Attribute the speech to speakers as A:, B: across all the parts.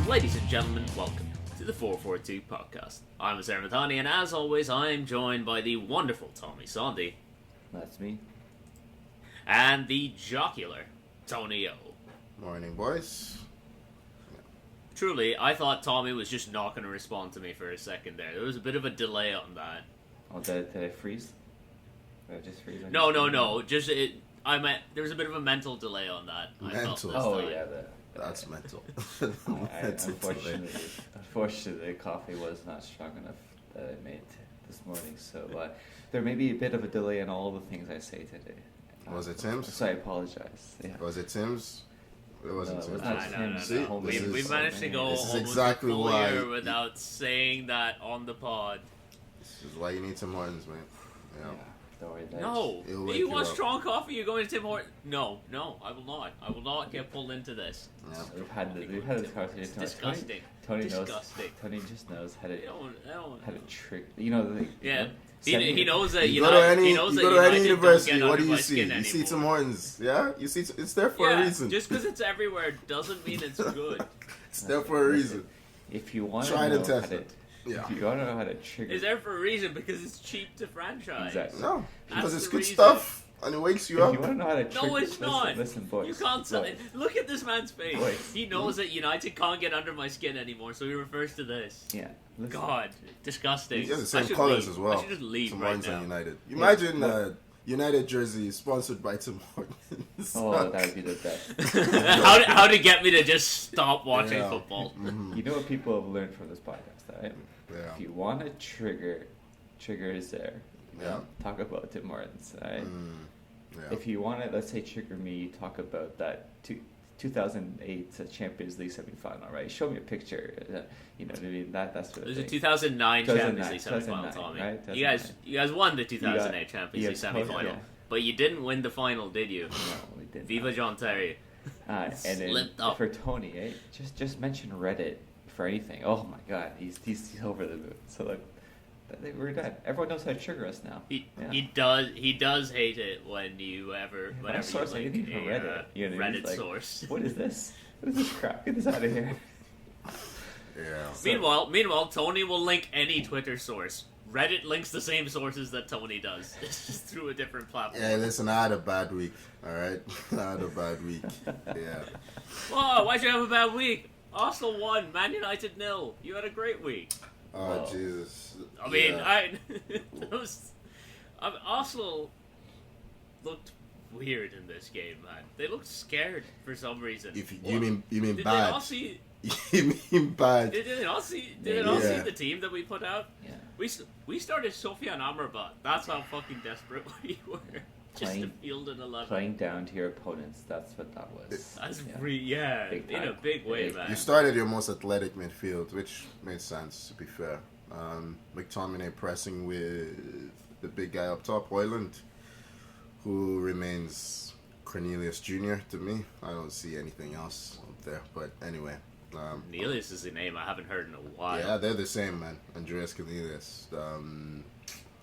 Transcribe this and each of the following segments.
A: Ladies and gentlemen, welcome to the 442 podcast. I'm Toni, and as always, I am joined by the wonderful Tommy.
B: That's me.
A: And the jocular Toni O.
C: Morning, boys.
A: Truly, I thought Tommy was just not going to respond to me for a second there. There was a bit of a delay on that.
B: Oh, did I freeze? Did I just freeze?
A: No. Just I meant there was a bit of a mental delay on that.
C: Mental. That's mental.
B: Unfortunately, the coffee was not strong enough that I made this morning, so there may be a bit of a delay in all the things I say today.
C: Was it Tim's?
B: So I apologize. Yeah.
C: Was it Tim's? It wasn't Tim's.
A: No.
C: See?
A: We managed to go almost
C: exactly
A: a full
C: why
A: year without saying that on the pod.
C: This is why you need Tim Hortons, man. Yeah.
B: Don't worry,
A: No. Do you want strong coffee? You're going to Tim Hortons? No, I will not. I will not get pulled into this.
C: Yeah.
B: We've had this conversation.
A: It's disgusting.
B: Tony
A: disgusting.
B: Tony just knows how to trick.
A: Yeah. He knows that
C: you go to any university.
A: What
C: do you see? You see Tim Hortons. Yeah, you see. It's there for a reason.
A: Just because it's everywhere doesn't mean it's good.
C: It's there for a reason.
B: If you want
C: to know test it.
B: Yeah. If you want to know how to trigger,
A: it's there for a reason because it's cheap to franchise.
B: Exactly.
C: No, because it's good
A: reason.
C: Stuff. And it wakes you up.
B: You want to know how to trigger?
A: No, it's not.
B: Listen, boys.
A: You can't look at this man's face.
B: Boys.
A: He knows that United can't get under my skin anymore, so he refers to this.
B: Yeah. Listen.
A: God, disgusting.
C: You have the same colors as well.
A: I should just leave
C: Tim
A: right
C: Hortons
A: now.
C: and United. Imagine United jersey sponsored by Tim Hortons.
B: Oh, that would be the best.
A: How to get me to just stop watching football?
C: Mm-hmm.
B: You know what people have learned from this podcast, right?
C: Yeah.
B: If you want to trigger is there.
C: Yeah.
B: Talk about Tim Hortons, right?
C: Yeah.
B: If you want to, let's say, trigger me, talk about that 2008 Champions League semi-final, right? Show me a picture. You know what I mean? That's what
A: it was a 2009 Champions League semi-final,
B: 2009,
A: Tommy.
B: Right?
A: You guys won the 2008 Champions League semi-final,
B: yeah.
A: but you didn't win the final, did you?
B: No, we didn't.
A: Viva John Terry.
B: And then
A: up.
B: for Tony, eh? Just mention Reddit for anything. Oh my God, he's over the moon. So look, we're done. Everyone knows how to trigger us now.
A: He does hate it when you whenever
B: source
A: you link
B: anything from Reddit. You know,
A: Reddit
B: like,
A: source.
B: What is this? What is this crap? Get this out of here.
C: Yeah.
A: Meanwhile, Tony will link any Twitter source. Reddit links the same sources that Tony does. It's just through a different platform.
C: Yeah, listen, I had a bad week. All right, I had a bad week. Yeah.
A: Whoa, why'd you have a bad week? Arsenal won, Man United 0. You had a great week.
C: Oh,
B: Whoa.
C: Jesus.
A: I mean, Arsenal looked weird in this game, man. They looked scared for some reason.
C: You mean
A: did
C: bad?
A: They not see,
C: you mean bad?
A: Did they not see the team that we put out?
B: Yeah.
A: We started Sofian Amrabat. That's how fucking desperate we were. Just to field an 11.
B: Playing down to your opponents, that's what that was.
A: That's
B: Big
A: in a
B: time.
A: big way, man.
C: You started your most athletic midfield, which made sense, to be fair. McTominay pressing with the big guy up top, Hoyland, who remains Cornelius Jr. to me. I don't see anything else up there. But anyway.
A: Cornelius is a name I haven't heard in a while.
C: Yeah, they're the same, man. Andreas Cornelius.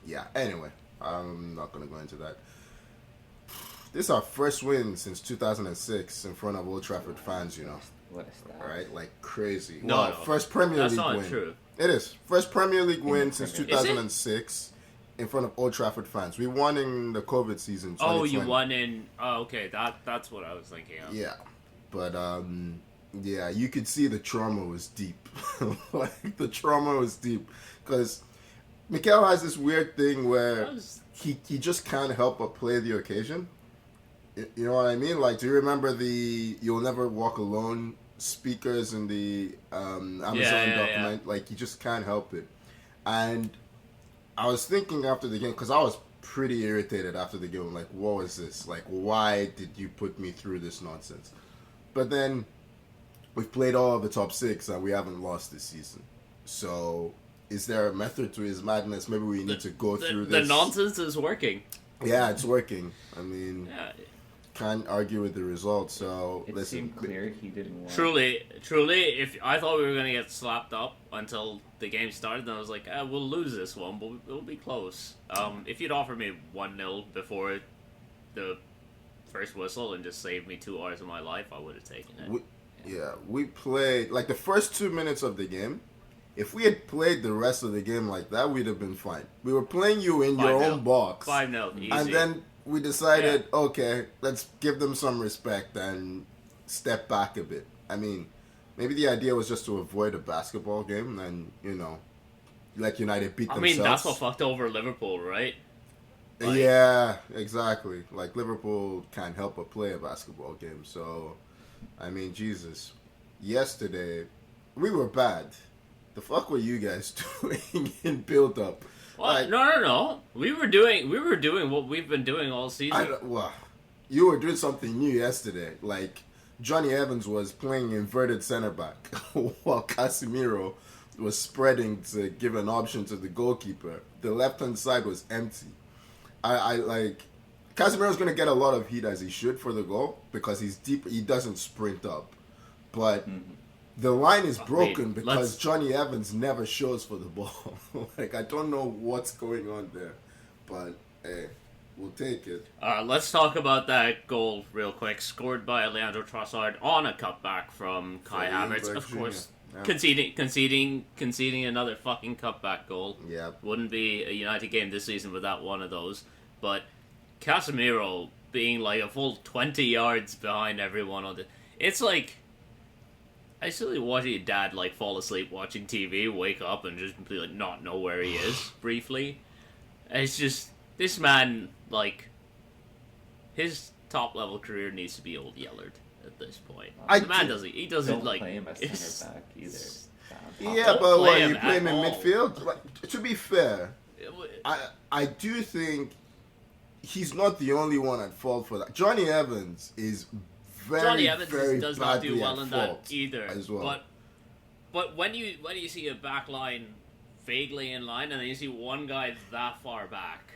C: Yeah, anyway. I'm not going to go into that. This is our first win since 2006 in front of Old Trafford fans, you know.
B: What is that?
C: Right? Like crazy.
A: No,
C: first Premier League win.
A: That's not true.
C: It is. First Premier League win since
B: Premier League.
C: 2006 in front of Old Trafford fans. We won in the COVID season.
A: Oh,
C: 2020.
A: you won in... Oh, okay. That's what I was thinking of.
C: Yeah. But, yeah, you could see the trauma was deep. Like, the trauma was deep. Because Mikel has this weird thing where he just can't help but play the occasion. You know what I mean? Like, do you remember the "You'll Never Walk Alone" speakers in the Amazon document?
A: Yeah.
C: Like, you just can't help it. And I was thinking after the game, because I was pretty irritated after the game. Like, what was this? Like, why did you put me through this nonsense? But then we've played all of the top 6 and we haven't lost this season. So, is there a method to his madness? Maybe we need to go through this.
A: The nonsense is working.
C: Yeah, it's working. I mean...
A: Yeah.
C: Can't argue with the result, so
B: It
C: listen.
B: seemed clear he didn't want.
A: Truly, if I thought we were going to get slapped up until the game started, then I was like, we'll lose this one, but it'll be close. If you'd offered me 1-0 before the first whistle and just saved me 2 hours of my life, I would have taken it.
C: Yeah, we played like the first 2 minutes of the game. If we had played the rest of the game like that, we'd have been fine. We were playing you in your own box,
A: 5-0, easy.
C: and then we decided, okay, let's give them some respect and step back a bit. I mean, maybe the idea was just to avoid a basketball game and let United beat themselves.
A: I mean, that's what fucked over Liverpool, right?
C: Like, yeah, exactly. Like, Liverpool can't help but play a basketball game. So, I mean, Jesus. Yesterday, we were bad. The fuck were you guys doing in build-up?
A: What?
C: Like,
A: No. We were doing what we've been doing all season.
C: You were doing something new yesterday. Like, Johnny Evans was playing inverted center back while Casemiro was spreading to give an option to the goalkeeper. The left-hand side was empty. I like Casemiro's going to get a lot of heat as he should for the goal because he's deep. He doesn't sprint up, but the line is broken because Johnny Evans never shows for the ball. Like, I don't know what's going on there, but hey, we'll take it.
A: Let's talk about that goal real quick. Scored by Leandro Trossard on a cutback from Kai Havertz, of course. Yeah. Conceding another fucking cutback goal.
C: Yeah,
A: wouldn't be a United game this season without one of those. But Casemiro being like a full 20 yards behind everyone on it's like I still watch your dad like fall asleep watching TV, wake up and just completely not know where he is briefly. It's just this man, like, his top level career needs to be old Yellard at this point. The man doesn't like
B: play him as center back either.
C: Yeah, but what, you play him in midfield? Like, to be fair, I do think he's not the only one at fault for that. Johnny Evans is very
A: does not do well in that either.
C: As well.
A: But when you see a back line vaguely in line and then you see one guy that far back,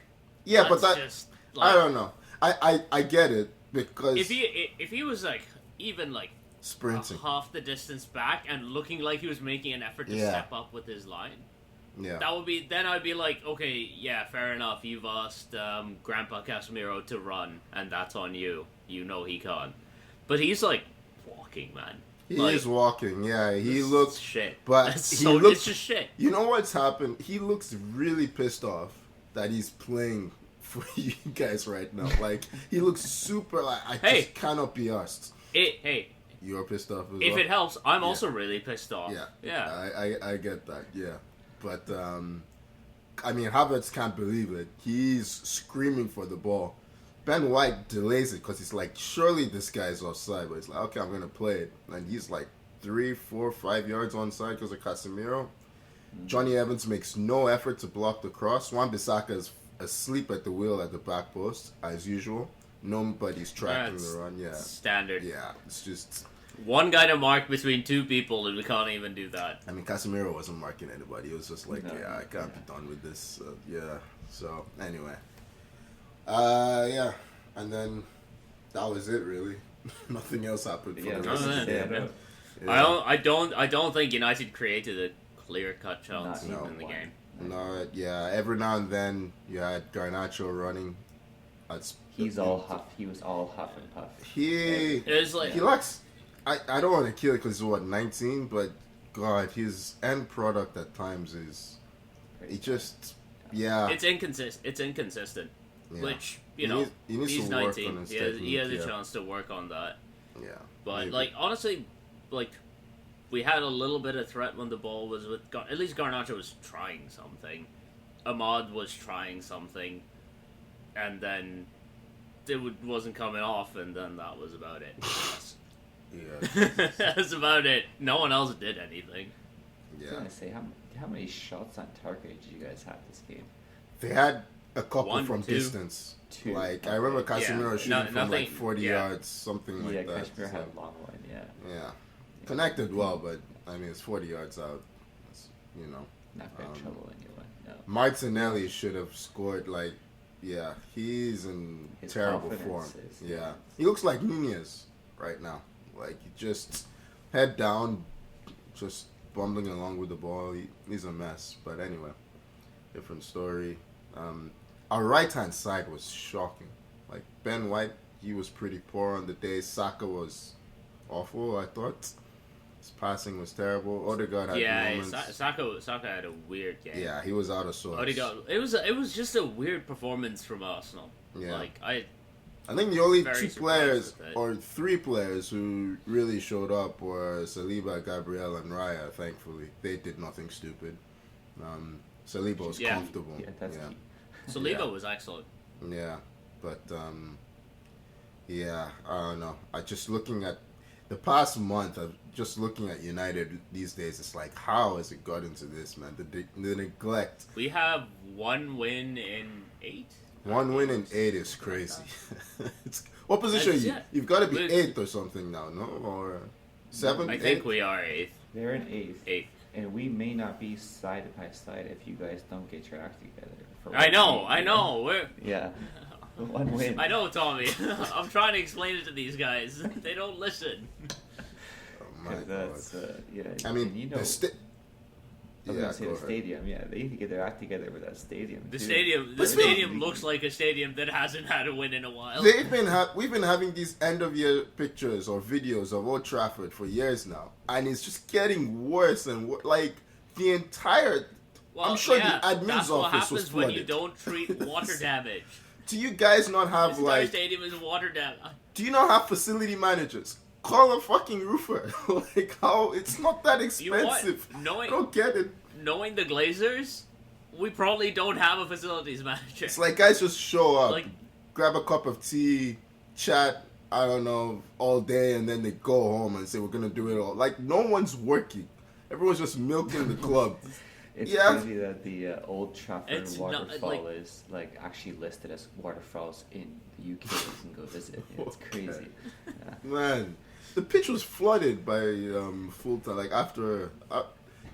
C: but that just, like, I don't know. I get it because
A: if he was like even like
C: sprinting
A: half the distance back and looking like he was making an effort to step up with his line.
C: Yeah.
A: That would be. Then I'd be like, okay, yeah, fair enough. You've asked Grandpa Casemiro to run, and that's on you. You know he can't. But he's like walking, man.
C: He is walking. Yeah, he looks
A: shit.
C: But
A: it's just shit.
C: You know what's happened? He looks really pissed off that he's playing for you guys right now. Like, he looks super. Like, I just cannot be asked. You're pissed off as well.
A: If it helps, I'm also really pissed off.
C: Yeah. I get that. Yeah. But, I mean, Havertz can't believe it. He's screaming for the ball. Ben White delays it because he's like, surely this guy's offside. But he's like, okay, I'm going to play it. And he's like 3, 4, 5 yards onside because of Casemiro. Johnny Evans makes no effort to block the cross. Wan-Bissaka is asleep at the wheel at the back post, as usual. Nobody's tracking the run. Yeah.
A: Standard.
C: Yeah, it's just...
A: One guy to mark between two people, and we can't even do that.
C: I mean, Casemiro wasn't marking anybody. It was just like, I can't be done with this. So, anyway. And then that was it, really. Nothing else happened for the rest of the game.
A: I don't think United created a clear-cut chance in the game.
C: No, every now and then you had Garnacho running.
B: He was all huff and puff.
A: He
C: lacks... I don't want to kill it because he's 19, but God, his end product at times is,
A: it's inconsistent. Yeah. Which he's 19. He has a chance to work on that.
C: Yeah,
A: but
C: maybe.
A: Like, honestly, like, we had a little bit of threat when the ball was with. At least Garnacho was trying something. Ahmad was trying something, and then it wasn't coming off, and then that was about it.
C: Yeah,
A: that's about it. No one else did anything.
B: Yeah. I was gonna say, how many shots on target did you guys have this game?
C: They had a couple from distance. Two. Like, I remember Casemiro shooting from like 40 yards, something like that.
B: Yeah, Casemiro had a long one.
C: Yeah. Connected well, but I mean, it's 40 yards out. It's,
B: not bad trouble anyway. No.
C: Martinelli should have scored. Like, he's in terrible form. He looks like Nunez right now. Like, he just head down, just bumbling along with the ball. He's a mess. But anyway, different story. Our right-hand side was shocking. Like, Ben White, he was pretty poor on the day. Saka was awful, I thought. His passing was terrible. Odegaard had moments.
A: Saka had a weird game.
C: Yeah, he was out of sorts.
A: Odegaard, it was just a weird performance from Arsenal.
C: Yeah.
A: Like
C: I think the only
A: very
C: 2 players
A: surprised with it.
C: or 3 players who really showed up were Saliba, Gabriel, and Raya. Thankfully, they did nothing stupid. Saliba was comfortable.
B: Yeah, that's key.
A: Saliba was excellent.
C: Yeah, but yeah, I don't know. I just looking at the past month of just looking at United these days. It's like, how has it got into this, man? The neglect.
A: We have 1 win in 8.
C: 1 win in 8 is crazy. What position are you?
A: Yeah.
C: You've got to be 8th or something now, no? Or 7th?
A: I think we are 8th.
B: They're in 8th.
A: 8th.
B: And we may not be side by side if you guys don't get your act together. For
A: I
B: one
A: know.
B: game.
A: We're
B: Yeah. 1 win.
A: I know, Tommy. I'm trying to explain it to these guys. They don't listen.
C: Oh my God.
B: That's, yeah.
C: I mean,
B: you know, I was
C: yeah,
B: gonna say
C: go
B: the
C: ahead.
B: stadium. Yeah, they need to get their act together with that stadium.
A: The
B: too.
A: stadium
B: But
A: stadium looks like a stadium that hasn't had a win in a while.
C: We've been having these end of year pictures or videos of Old Trafford for years now, and it's just getting worse and like the entire.
A: Well,
C: I'm sure
A: yeah,
C: the admin's
A: that's what
C: office was
A: happens when you
C: flooded.
A: don't treat water damage.
C: Do you guys not have
A: This entire
C: like?
A: stadium is water damage.
C: Do you not have facility managers? Call a fucking roofer. Like how? It's not that
A: You know what?
C: expensive. I don't get it.
A: Knowing the Glazers, we probably don't have a facilities manager.
C: It's like guys just show up,
A: Like-
C: grab a cup of tea, chat, I don't know, all day, and then they go home and say we're gonna do it all. Like no one's working. Everyone's just milking the club.
B: It's
C: Yeah.
B: crazy that the Old Trafford
A: It's not,
B: waterfall
A: like-
B: is like actually listed as waterfalls in the UK. You can go visit. It's crazy. Yeah.
C: Man, the pitch was flooded by full time. Like after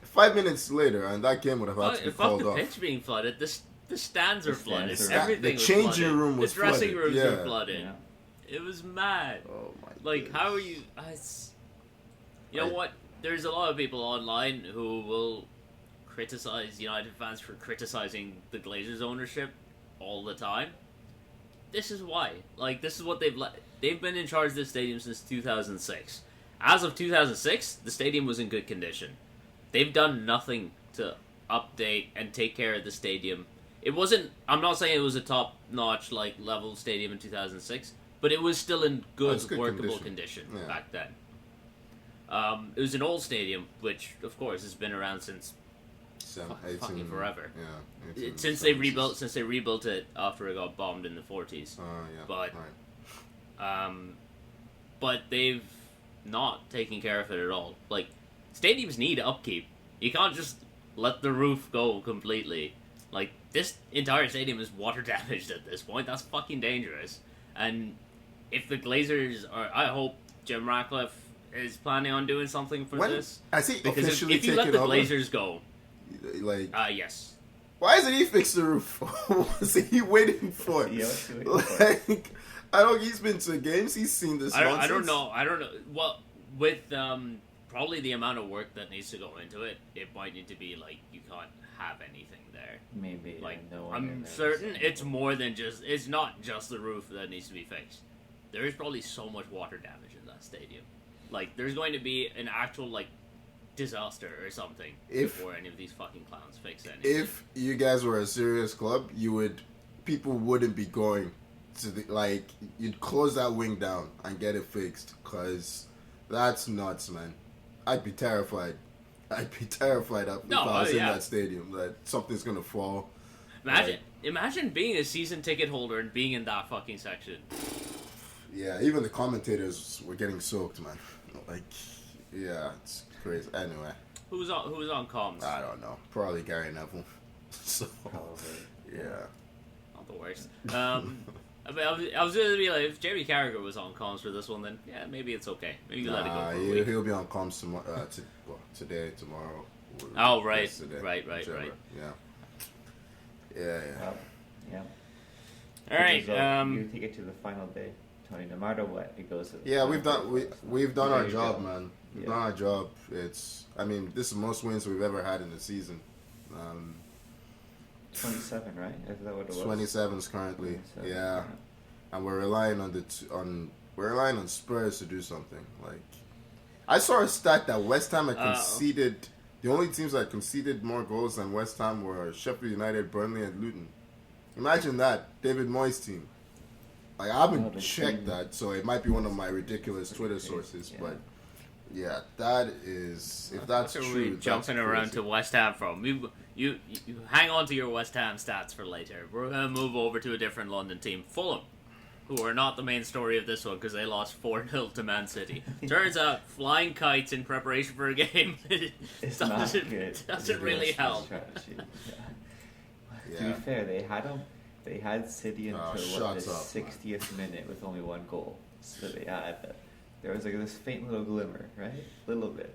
C: 5 minutes later, and that game would have had to be
A: Fuck
C: called
A: the
C: off.
A: pitch being flooded. The stands are
B: The
A: flooded.
B: stands are-
A: Everything
C: The
A: was
C: changing
A: flooded.
C: room was
A: the dressing
C: flooded,
A: rooms
C: yeah.
A: were flooded.
B: Yeah.
A: It was mad.
C: Oh my!
A: Like,
C: goodness.
A: how are you? You know what? There's a lot of people online who will criticize United fans for criticizing the Glazers' ownership all the time. This is why. Like, this is what they've been in charge of this stadium since 2006. As of 2006, the stadium was in good condition. They've done nothing to update and take care of the stadium. It wasn't. I'm not saying it was a top-notch like level stadium in 2006, but it was still in good,
C: It's good
A: workable
C: condition.
A: condition
C: Yeah.
A: back then. It was an old stadium, which of course has been around since fucking forever.
C: Yeah.
A: since they rebuilt it after it got bombed in the 40s.
C: Yeah.
A: But-
C: right.
A: But they've not taken care of it at all. Like, stadiums need upkeep. You can't just let the roof go completely. Like, this entire stadium is water damaged at this point. That's fucking dangerous. And if the Glazers are, I hope Jim Ratcliffe is planning on doing something for
C: When
A: this.
C: has he
A: Because
C: officially
A: if you
C: taken
A: let the
C: over?
A: Glazers go,
C: Like,
A: yes.
C: why isn't he fixed the roof? What's he waiting for?
B: Yeah, what's he waiting for?
C: Like, I don't. He's been to games. He's seen this.
A: I don't
C: nonsense.
A: know. Well, with probably the amount of work that needs to go into it, it might need to be like you can't have anything there.
B: Maybe.
A: Like
B: no one
A: I'm
B: in there
A: certain
B: is-
A: it's more than just. It's not just the roof that needs to be fixed. There is probably so much water damage in that stadium. Like there's going to be an actual like disaster or something before any of these fucking clowns fix anything.
C: If you guys were a serious club, people wouldn't be going to you'd close that wing down and get it fixed, cause that's nuts, man. I'd be terrified. If I was in that stadium that something's gonna fall.
A: Imagine being a season ticket holder and being in that fucking section.
C: Yeah, even the commentators were getting soaked, man. Like, yeah, it's crazy. Anyway,
A: Who was on comms?
C: I don't know. Probably Gary Neville. So,
B: Probably.
C: yeah.
A: Not the worst. I was gonna be like, if Jamie Carragher was on comms for this one, then yeah, maybe it's okay. Maybe you let it go for a week.
C: He'll be on comms tomorrow. Today, tomorrow.
A: Oh, right.
C: yesterday,
A: Right.
C: whichever. Yeah.
B: Yeah.
A: All right.
B: You take it to the final day, Tony. No matter what, it goes. To the
C: Yeah,
B: final
C: we've
B: day.
C: done our
B: There you
C: job,
B: go.
C: man. We've
B: Yeah.
C: done our job. This is the most wins we've ever had in the season.
B: 27, right? Is that what it was?
C: 27s currently.
B: 27,
C: Yeah. And we're relying on Spurs to do something. Like, I saw a stat that West Ham had
A: Uh,
C: conceded. The only teams that conceded more goals than West Ham were Sheffield United, Burnley, and Luton. Imagine that, David Moyes' team. Like, I haven't checked that, so it might be one of my ridiculous Twitter sources, but yeah, that is, if that's
A: What are
C: true,
A: we jumping
C: that's
A: around
C: crazy.
A: to West Ham from? You hang on to your West Ham stats for later. We're going to move over to a different London team, Fulham, who are not the main story of this one because they lost 4-0 to Man City. Turns out flying kites in preparation for a game doesn't really help.
B: To be fair, they had City until the 60th minute with only one goal. So there was like this faint little glimmer, right? Little bit.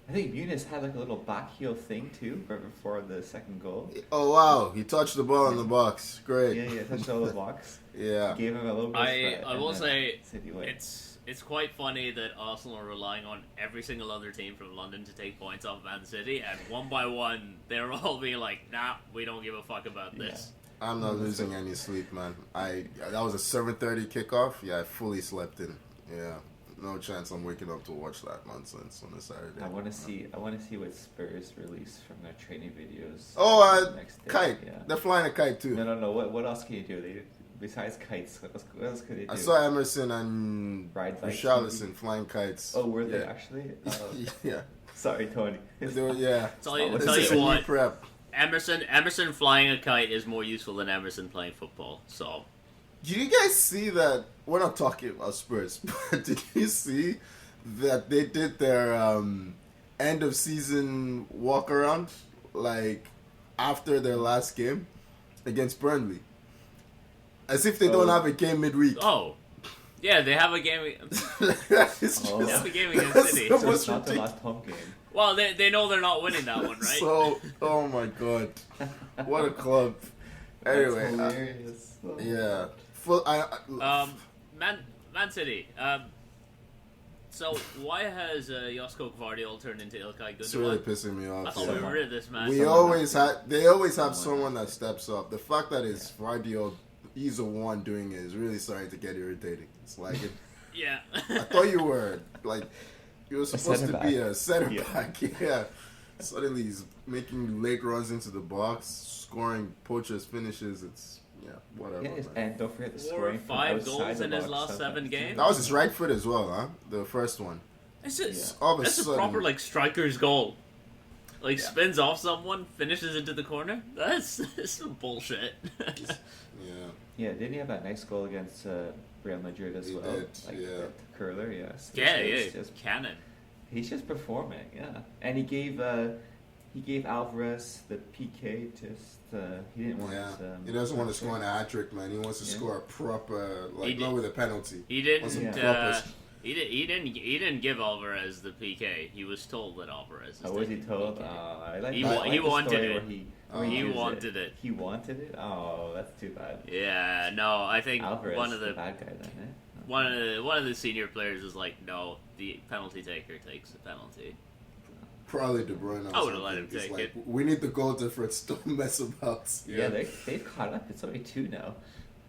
B: I think Muniz had like a little back heel thing too, right before the second goal.
C: Oh wow, he touched the ball in the box. Great.
B: Yeah, touched all the box.
C: Yeah.
B: Gave him a little bit of threat,
A: I will say
B: City win.
A: it's quite funny that Arsenal are relying on every single other team from London to take points off Man City, and one by one they're all being like, nah, we don't give a fuck about this.
C: I'm not losing any sleep, man. That was a 7:30 kickoff. Yeah, I fully slept in. Yeah, no chance I'm waking up to watch that nonsense on a Saturday.
B: I want to see what Spurs release from their training videos.
C: Oh,
B: next day.
C: kite.
B: Yeah.
C: They're flying a kite too.
B: No. What else can you do? Besides kites, what else could they do?
C: I saw Emerson and
B: Ride bikes,
C: Richarlison
B: maybe?
C: flying kites.
B: Oh, were they actually?
C: Yeah.
B: Sorry, Tony.
C: They were, yeah.
A: Tell
C: This
A: you
C: is a new
A: what,
C: prep.
A: Emerson flying a kite is more useful than Emerson playing football. So
C: Did you guys see that? We're not talking about Spurs, but did you see that they did their end of season walk around like after their last game against Burnley, as if they don't have a game midweek.
A: Yeah, they have a game.
C: They
A: have a game against City.
B: So it's not the last home game.
A: Well, they know they're not winning that one, right?
C: So, oh my god, what a club! Anyway,
B: That's hilarious.
C: yeah.
A: Man City. So why has Josko Gvardiol turned into Ilkay Gundogan?
C: It's really pissing me off.
A: I thought we were rid of this man.
C: They always have someone that steps up. The fact that it's Gvardiol, he's the one doing it, is really starting to get irritating. It's like,
A: Yeah.
C: I thought you were supposed to be a center back. Yeah. Suddenly he's making late runs into the box, scoring poachers finishes. It's whatever.
B: Yeah, and don't forget the
A: 4 or
B: scoring from
A: 5
B: outside
A: goals
B: the
A: in his
B: box
A: last
B: sometimes.
A: 7 games.
C: That was his right foot as well, huh? The first one.
A: It's just
C: All of a
A: that's a
C: sudden,
A: proper like striker's goal. Like spins off someone, finishes into the corner. That's some bullshit.
B: Yeah, didn't he have that nice goal against Real Madrid as
C: He
B: well?
C: did,
B: Like
C: yeah.
B: the curler, yes.
A: Yeah,
B: Just
A: cannon.
B: He's just performing, yeah. And he gave Alvarez the PK. He didn't want.
C: He doesn't want to score an hat-trick, man. He wants to score a proper, not with a penalty.
A: He didn't.
C: Wants a proper-
A: He didn't give Alvarez the PK. He was told that Alvarez.
B: Oh, was he told?
A: PK.
B: I like
A: He
B: that.
A: wa-
B: I like
A: he
B: the
A: wanted
B: story
A: it.
B: where he
A: He
B: used
A: wanted it.
B: He wanted it. Oh, that's too bad.
A: Yeah, no, I think
B: Alvarez
A: one of
B: the
A: the
B: bad guy then. Eh?
A: one of the senior players was like, no, the penalty taker takes the penalty.
C: Probably De Bruyne.
A: I would've let him take it.
C: We need the goal difference. Don't mess about.
B: Yeah, they've caught up. It's only 2 now.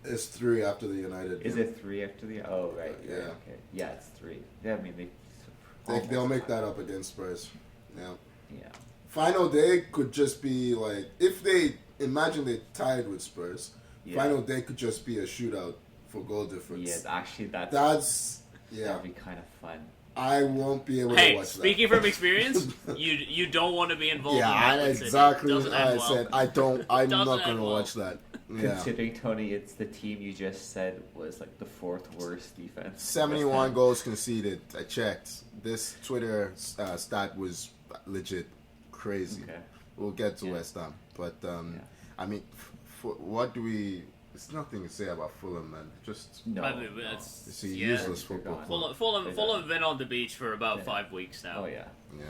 C: It's 3 after the United.
B: Is it 3 after the? Oh, right.
C: Yeah.
B: Right, okay. Yeah, it's 3. Yeah, I mean
C: They'll make that up against Spurs. Yeah.
B: Yeah.
C: Final day could just be like, if they imagine they tied with Spurs.
B: Yeah.
C: Final day could just be a shootout for goal difference.
B: Yeah, actually, that'd be kind of fun.
C: I won't be able to
A: Hey,
C: watch
A: speaking from experience, you don't want to be involved.
C: Yeah,
A: in that
C: exactly
A: Doesn't
C: what I
A: end well.
C: said. I'm
A: Doesn't
C: not
A: end
C: going to
A: well.
C: watch that. Yeah.
B: Considering, Tony, it's the team you just said was like the 4th worst defense.
C: 71 goals conceded. I checked. This Twitter stat was legit crazy.
B: Okay.
C: We'll get to West Ham. But, I mean, what do we... There's nothing to say about Fulham, man. Just
B: No.
A: I mean, it's
C: it's a useless football club.
A: Fulham have been on the beach for about 5 weeks now.
B: Oh, yeah.
C: Yeah.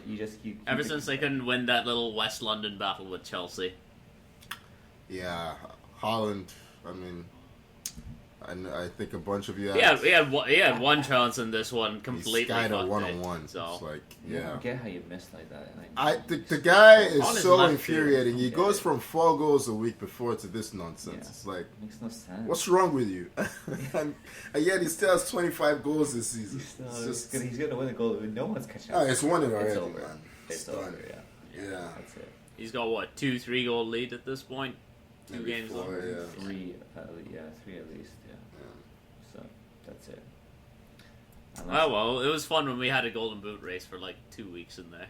B: You just keep
A: Ever since they couldn't win that little West London battle with Chelsea.
C: Yeah. Holland, I mean... I think a bunch of you had.
A: Yeah, he had one chance in this one completely.
C: He skied a
A: fucked it,
C: 1-on-1.
A: So
C: It's like,
B: I
C: yeah.
B: don't get how you missed like that.
C: The guy is
A: On his
C: so
A: left
C: infuriating. He
B: Yeah.
C: goes from 4 goals a week before to this nonsense.
B: Yeah.
C: It's like,
B: Makes no sense.
C: what's wrong with you? and yet he still has 25 goals this season.
B: He's gonna win the goal. No one's catching
C: Oh,
B: up.
C: it's won it already,
B: It's over.
C: man.
B: It's
C: done.
B: over.
C: Yeah.
B: That's it.
A: he's got what 2-3 goal lead at this point. 2
C: Maybe
A: games
C: 4,
A: on.
C: yeah.
B: Three at least. Yeah. So that's it.
A: Oh well, it was fun when we had a golden boot race for like 2 weeks in there.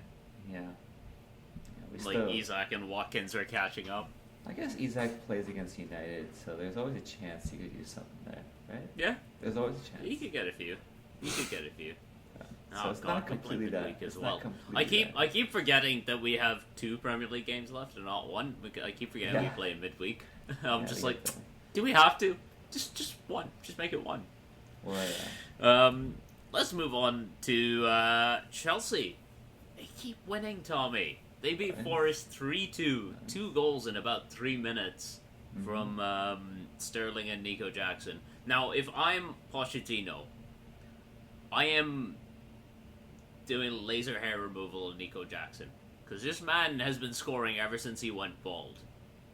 B: Yeah. We
A: Like
B: still,
A: Isak and Watkins were catching up.
B: I guess Isak plays against United, so there's always a chance he could do something there, right?
A: Yeah,
B: There's always a chance.
A: he could get a few.
B: So
A: Oh
B: it's
A: god,
B: not completely
A: complete
B: that.
A: week as
B: It's
A: well.
B: not completely that.
A: I keep forgetting that we have 2 Premier League games left and not 1. I keep forgetting we
B: Yeah.
A: play midweek. I'm
B: Yeah,
A: just
B: we
A: like,
B: get that.
A: do we have to? Just 1. Just make it 1.
B: Well,
A: Let's move on to Chelsea. They keep winning, Tommy. They beat
B: Right.
A: Forest 3-2. 2 goals in about 3 minutes
B: Mhm.
A: from Sterling and Nico Jackson. Now, if I'm Pochettino, I am doing laser hair removal of Nico Jackson. Because this man has been scoring ever since he went bald.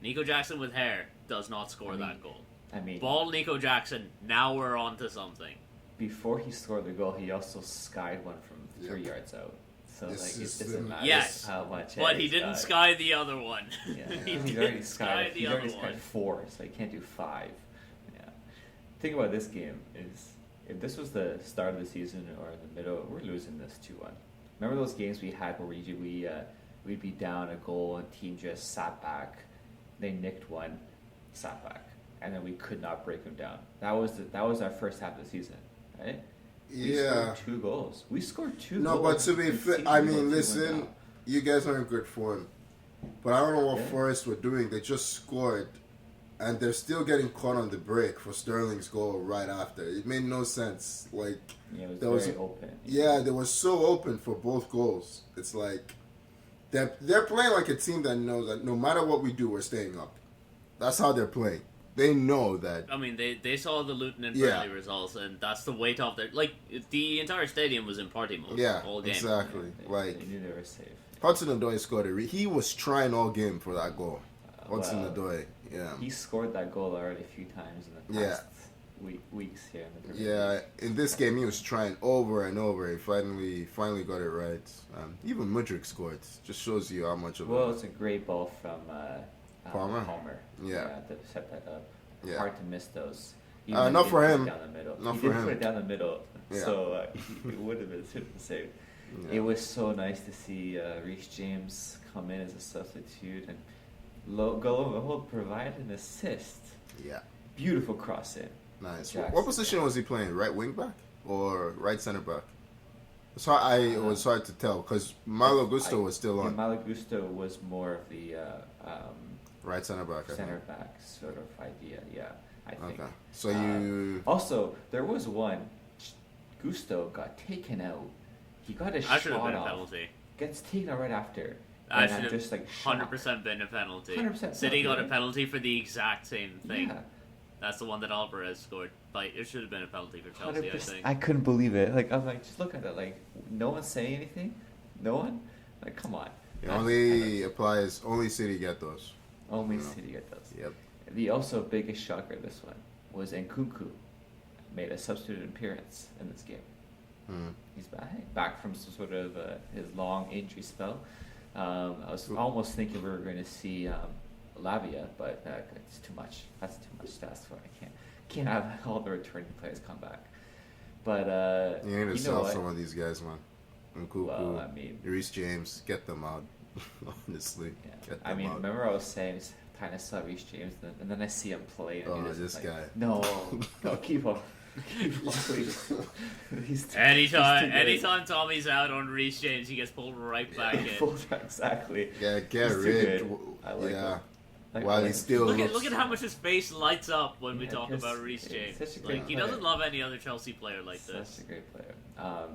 A: Nico Jackson with hair does not score that goal.
B: I mean,
A: Bald Nico Jackson, now we're on to something.
B: before he scored the goal, he also skied one from 3 yards out. So
C: This
B: like, it
C: is
B: doesn't
C: the-
B: matter
A: Yes,
B: how much.
A: But he didn't sky the other one.
B: Yeah,
A: he
B: he's
A: didn't
B: already
A: sky
B: skied.
A: the
B: He's
A: other
B: already
A: one.
B: skied 4, so he can't do 5. Yeah. Thing about this game is, if this was the start of the season or in the middle, we're losing this 2-1. Remember those games we had where we'd be down a goal and team just sat back, they nicked one, sat back, and then we could not break them down. That was our first half of the season, right? We
C: Yeah.
B: scored 2 goals. We scored 2
C: No,
B: goals.
C: but to be
B: and
C: fair,
B: City
C: I
B: went
C: mean,
B: 2-1
C: listen,
B: down.
C: you guys are in good form. But I don't know what
B: Yeah.
C: Forest were doing. They just scored, and they're still getting caught on the break for Sterling's goal right after. It made no sense. Like,
B: Yeah, it was
C: there
B: very
C: was-
B: open.
C: yeah, they were so open for both goals. It's like they're playing like a team that knows that no matter what we do, we're staying up. That's how they're playing. They know that.
A: I mean, they saw the Luton and
C: Yeah.
A: Burnley results, and that's the weight off their... Like, the entire stadium was in party mode
C: Yeah,
A: all game.
C: exactly.
B: They
C: Like
B: knew they were safe.
C: Hudson-Odoi scored he was trying all game for that goal.
B: Well,
C: Hudson-Odoi, yeah.
B: He scored that goal already a few times in the
C: Yeah.
B: past weeks here in the Premier League.
C: Yeah, in this game he was trying over and over. He finally got it right. Even Mudryk scored. Just shows you how much of
B: Well,
C: a
B: it's a great ball from
C: Palmer?
B: Palmer.
C: Yeah.
B: To set that up.
C: Yeah.
B: Hard to miss those.
C: Not for him.
B: Down the middle.
C: Not
B: he
C: for
B: did
C: him.
B: put it down the middle,
C: Yeah.
B: so it would have been super safe.
C: Yeah.
B: It was so nice to see Reece James come in as a substitute and go provide an assist.
C: Yeah,
B: Beautiful cross in.
C: nice.
B: Jackson.
C: What position was he playing? Right wing back or right center back? It was hard to tell because Malo Gusto was still on.
B: Malo Gusto was more of the
C: Right center back. I
B: center
C: think.
B: back sort of idea. Yeah, I think.
C: Okay, so you.
B: Also, there was one. Gusto got taken out. He got a
A: That should have
B: shot
A: been a
B: off.
A: penalty.
B: Gets taken out right after.
A: That
B: And I'm
A: should
B: just
A: have
B: like shocked.
A: 100% been a penalty.
B: 100%
A: City got a
B: penalty.
A: penalty for the exact same thing.
B: Yeah.
A: That's the one that Alvarez scored. Like, it should have been a penalty for Chelsea, I
B: 100%.
A: think.
B: I couldn't believe it. Like I'm like, just look at it. Like no one's saying anything. No one. Like come on.
C: It
B: That's
C: only applies. Only City get those.
B: only
C: Yeah.
B: City get those.
C: Yep.
B: The also biggest shocker this one was Nkunku made a substitute appearance in this game. He's back from some sort of his long injury spell. I was almost thinking we were going to see Lavia, but it's too much. That's too much to ask for. I can't have all the returning players come back. But
C: You need to
B: you know
C: sell
B: what?
C: some of these guys, man. Nkunku,
B: Well, I mean,
C: Reece James, get them out. Honestly,
B: yeah.
C: get them
B: I mean,
C: out.
B: remember I was saying it's time I saw Reece James, and then I see him play. And
C: Oh,
B: he just
C: this
B: like,
C: guy.
B: No, keep on. Keep on, please. He's too-
A: Anytime,
B: he's too good.
A: anytime Tommy's out on Reece James, he gets pulled right back in.
B: Full time, exactly.
C: Yeah, get
B: He's too
C: rid.
B: good. I like
C: Yeah.
B: him. Like,
C: While
B: I
C: he
B: like
C: still
B: him.
C: looks.
A: Look at how much his face lights up when we
B: Yeah,
A: talk
B: because
A: about Reece
B: he's
A: James.
B: such a great
A: Like, he
B: player.
A: doesn't love any other Chelsea player like
B: Such
A: this.
B: a great player. I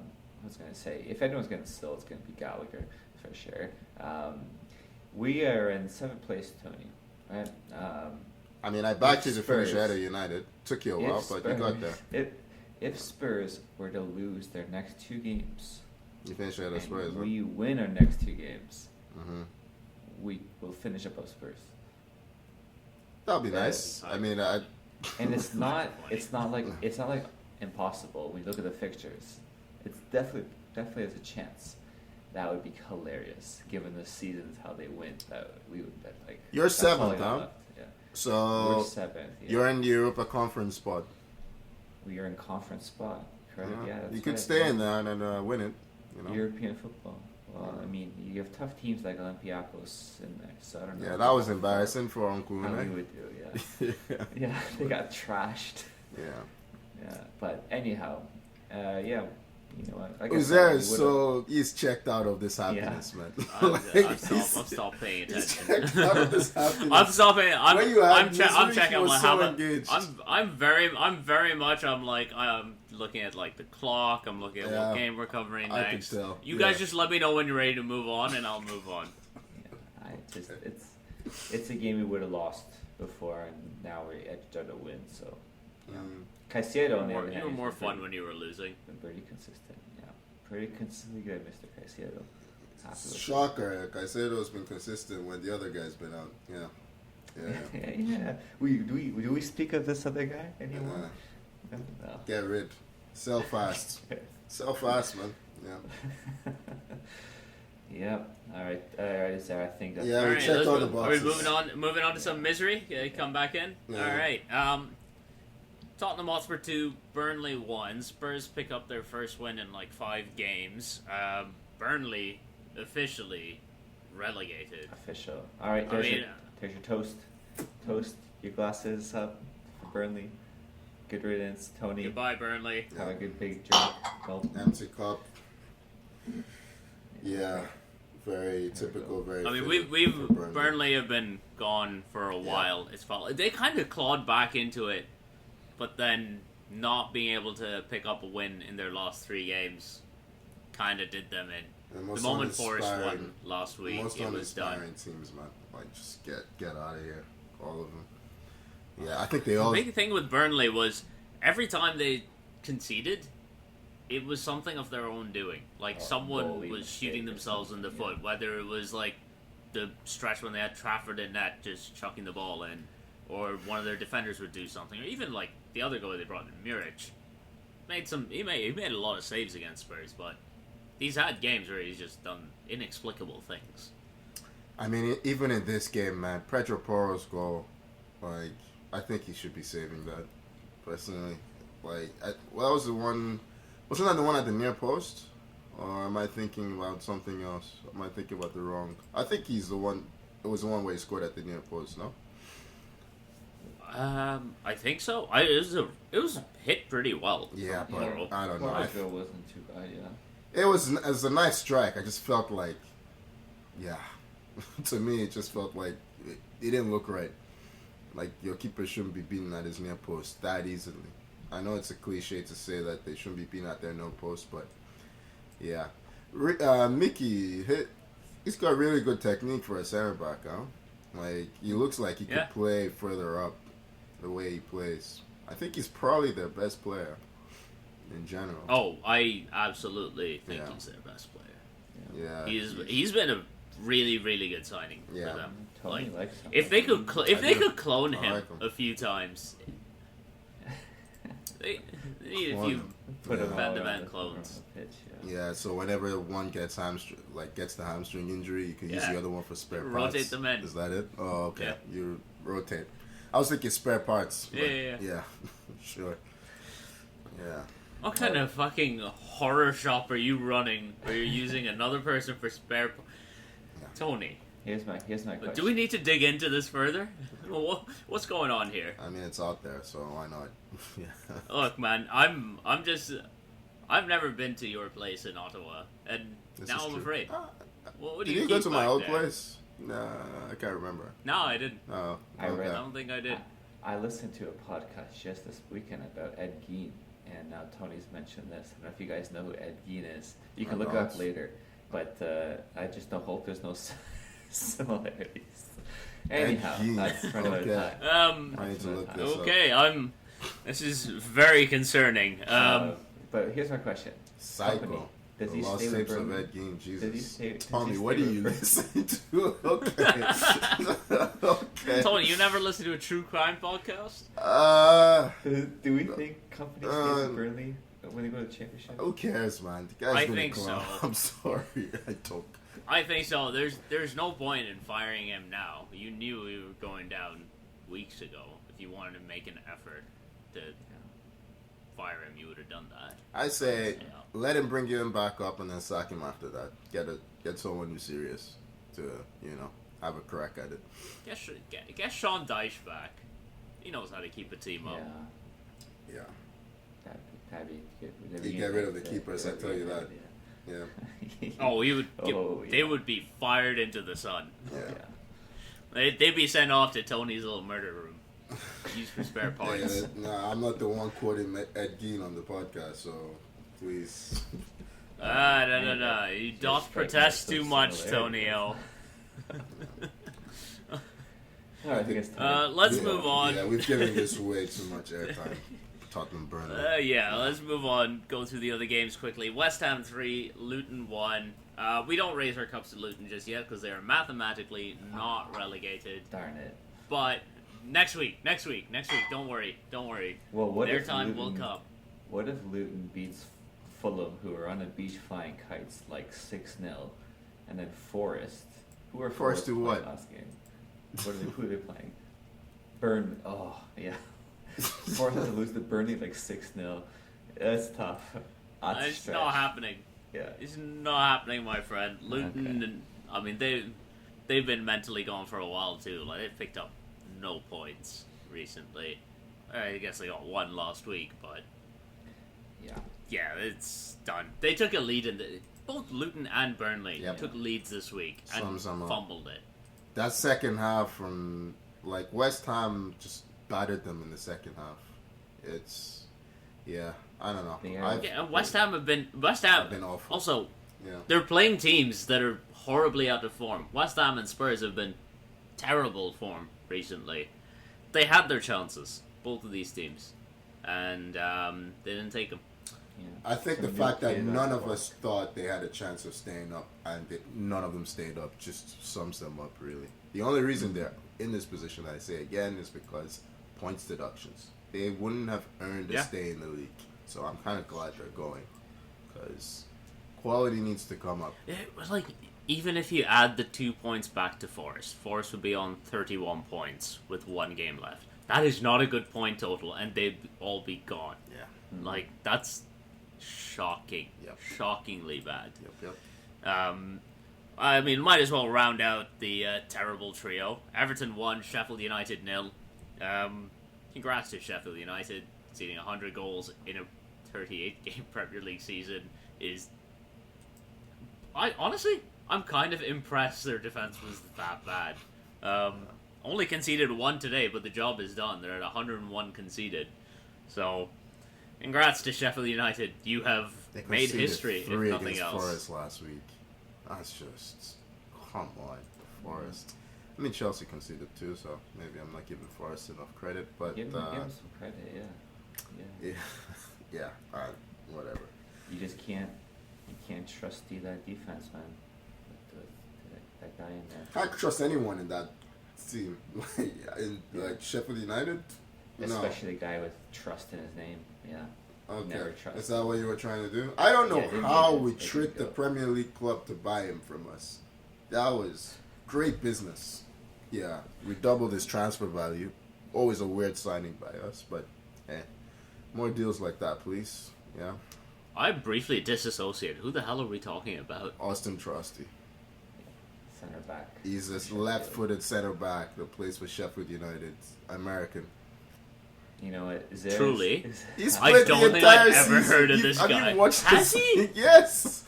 B: was gonna say, if anyone's gonna steal, it's gonna be Gallagher for sure. We are in 7th place, Tony. Right?
C: I mean, I backed you to finish ahead of United. Took you a while, but you got there.
B: If Spurs were to lose their next 2 games,
C: you finish ahead of Spurs.
B: We win our next 2 games.
C: Mm-hmm.
B: We will finish above Spurs.
C: That'll be nice. I mean,
B: and it's not like impossible when you look at the fixtures. It's definitely has a chance. That would be hilarious, given the seasons how they went. That we would bet like.
C: You're 7th, huh?
B: Yeah.
C: So
B: we're 7th. Yeah.
C: You're in the Europa Conference spot.
B: We are in conference spot. Correct. Yeah.
C: You could stay in there and win it. You know?
B: European football. Well, I mean, you have tough teams like Olympiacos in there, so I don't know.
C: Yeah, that was embarrassing for Uncle.
B: How we would do, yeah. Yeah, they got trashed.
C: Yeah.
B: Yeah, but anyhow, yeah. You know what?
C: Uzair, so he's checked out of this happiness, man.
A: I've stopped paying attention.
C: Checked out of this happiness.
A: I'm stopping. I'm checking.
C: I'm looking
A: at like the clock. I'm looking at what game we're covering
C: I
A: next.
C: can tell.
A: You guys just let me know when you're ready to move on, and I'll move on.
B: Yeah, it's a game we would have lost before, and now we're edged out a win. So. Yeah. Casezero on the other hand,
A: you were more fun when you were losing.
B: Been pretty consistent, yeah. Pretty consistently good, Mr. Casezero.
C: Shocker, Caicedo's been consistent when the other guy's been out. Yeah.
B: Yeah. Do we speak of this other guy anymore? No.
C: Get rid. Sell fast. Sell fast, man. Yeah.
B: Yep. All right, Sarah. I think that's
C: we checked all the boxes.
A: Are we moving on to some misery? Come back in.
C: Yeah.
A: All right. Tottenham Hotspur 2, Burnley 1. Spurs pick up their first win in like 5 games. Burnley officially relegated.
B: Official. All right, there's your toast. Toast your glasses up for Burnley. Good riddance, Toni.
A: Goodbye, Burnley.
B: Have a good big drink.
C: Empty cup. Yeah. Very typical. Very.
A: I mean, we've Burnley have been gone for a while. It's felt they kind of clawed back into it. But then not being able to pick up a win in their last 3 games kind of did them in. The moment Forest won last week, it was done.
C: Teams, man. Like, just get out of here. All of them. Yeah, I think they all...
A: The big thing with Burnley was every time they conceded, it was something of their own doing. Like, someone was shooting themselves in the foot, whether it was, like, the stretch when they had Trafford in net just chucking the ball in, or one of their defenders would do something, or even like the other goalie they brought in, Muric, he made a lot of saves against Spurs, but he's had games where he's just done inexplicable things.
C: I mean, even in this game, man, Pedro Porro's goal, like, I think he should be saving that, personally. Like, was the one? Wasn't that the one at the near post? Or am I thinking about something else? Am I thinking about the wrong? I think he's the one. It was the one where he scored at the near post, no?
A: I think so. It was hit pretty well.
C: Yeah, but I don't know.
B: It wasn't too bad, yeah.
C: It was a nice strike. I just felt like, to me, it just felt like it didn't look right. Like, your keeper shouldn't be beaten at his near post that easily. I know it's a cliche to say that they shouldn't be beaten at their no post, but yeah. Mickey, he's got really good technique for a center back, huh? Like, he looks like he could play further up the way he plays. I think he's probably their best player in general.
A: Oh, I absolutely think he's their best player.
C: Yeah.
A: He's been a really, really good signing for them.
B: Toni likes him.
A: If they could clone him a few times, they need a few man clones.
C: Yeah, so whenever one gets the hamstring injury, you can use the other one for spare parts.
A: Rotate them in.
C: Is that it? Oh, okay.
A: Yeah.
C: You rotate. I was thinking spare parts.
A: Yeah.
C: Sure. Yeah.
A: What kind of fucking horror shop are you running where you're using another person for spare parts? Toni.
B: Here's my question.
A: Do we need to dig into this further? What's going on here?
C: I mean, it's out there, so why not?
A: Look, man, I've never been to your place in Ottawa, and now I'm afraid. What do
C: did you go to my old place? Nah, I can't remember.
A: No, I didn't.
C: Oh,
B: I
A: don't think I did.
B: I listened to a podcast just this weekend about Ed Gein, and now Tony's mentioned this. I don't know if you guys know who Ed Gein is. You can look it up later, but I just don't hope there's no similarities. Anyhow, that's running out of time.
C: I need to look this
A: up. This is very concerning.
B: But here's my question.
C: Psycho.
B: Does he
C: Lost
B: stay with
C: tapes of
B: Burnley?
C: Ed Gein, Jesus.
B: Tommy,
C: what are you listening to? Okay. Okay.
A: Tony, you never listen to a true crime podcast?
B: Do we think company stays with Burnley when they go to the championship?
C: Who cares, man? The guy's
A: I
C: been
A: think
C: a clown.
A: so.
C: I'm sorry. I don't.
A: I think so. There's no point in firing him now. You knew we were going down weeks ago. If you wanted to make an effort to fire him, you would have done that.
C: I say let him bring him back up and then sack him after that. Get someone who's serious to have a crack at it.
A: Get Sean Dyche back. He knows how to keep a team up.
C: Yeah.
B: That'd
C: You get rid of the keepers. I tell you that. Yeah.
A: Oh, they would be fired into the sun.
C: Yeah.
A: They'd be sent off to Tony's little murder room. Used for spare parts.
C: I'm not the one quoting Ed Gein on the podcast, so please.
A: No. You don't protest too much, Tony L. Let's move on.
C: Yeah, we've given this way too much airtime. Tottenham Burnley.
A: Let's move on. Go through the other games quickly. West Ham 3, Luton 1. We don't raise our cups to Luton just yet because they are mathematically not relegated.
B: Darn it.
A: But next week. Don't worry.
B: Well,
A: their time will come.
B: What if Luton beats Fulham, who are on the beach flying kites, like 6-0, and then Forest, who are
C: Forest do what?
B: Last game? Who are they playing? Burn. Oh yeah. Forest to lose to Burnley like 6-0. That's tough.
A: It's not happening.
B: Yeah.
A: It's not happening, my friend. Luton, they've been mentally gone for a while too. Like they picked up no points recently. I guess they got one last week, but yeah, it's done. They took a lead both Luton and Burnley took leads this week and fumbled it.
C: That second half from West Ham just battered them in the second half. It's I don't know.
A: West Ham have been
C: awful.
A: Also, they're playing teams that are horribly out of form. West Ham and Spurs have been terrible form recently. They had their chances, both of these teams, and they didn't take them.
C: I think the fact that none of us thought they had a chance of staying up and none of them stayed up just sums them up, really. The only reason they're in this position, I say again, is because points deductions. They wouldn't have earned a stay in the league. So I'm kind of glad they're going because quality needs to come up.
A: It was even if you add the 2 points back to Forest would be on 31 points with 1 game left. That is not a good point total, and they'd all be gone.
C: Yeah.
A: That's shocking. Yep. Shockingly bad.
C: Yep.
A: Might as well round out the terrible trio. Everton 1, Sheffield United 0. Congrats to Sheffield United. Conceding 100 goals in a 38-game Premier League season is... I'm kind of impressed their defense was that bad. Only conceded 1 today, but the job is done. They're at 101 conceded. So, congrats to Sheffield United. You have made history, if nothing else.
C: Forest last week. That's just... Come on, Forest. Chelsea conceded too, so maybe I'm not giving Forest enough credit, but...
B: Give them some credit,
C: Yeah, whatever.
B: You just can't trust that defense, man. That guy in there.
C: I can't trust anyone in that team. Sheffield United?
B: Especially the guy with trust in his name,
C: Okay.
B: Never trust.
C: Is that what you were trying to do? I don't know how we tricked the Premier League club to buy him from us. That was great business. Yeah, we doubled his transfer value. Always a weird signing by us, but more deals like that, please. Yeah.
A: I briefly disassociated. Who the hell are we talking about?
C: Austin Trusty.
B: Center back.
C: He's this left-footed center back that plays for Sheffield United. American.
B: You know what?
A: Truly?
C: He's
A: I don't think I've ever heard of this guy. Has he?
C: Yes!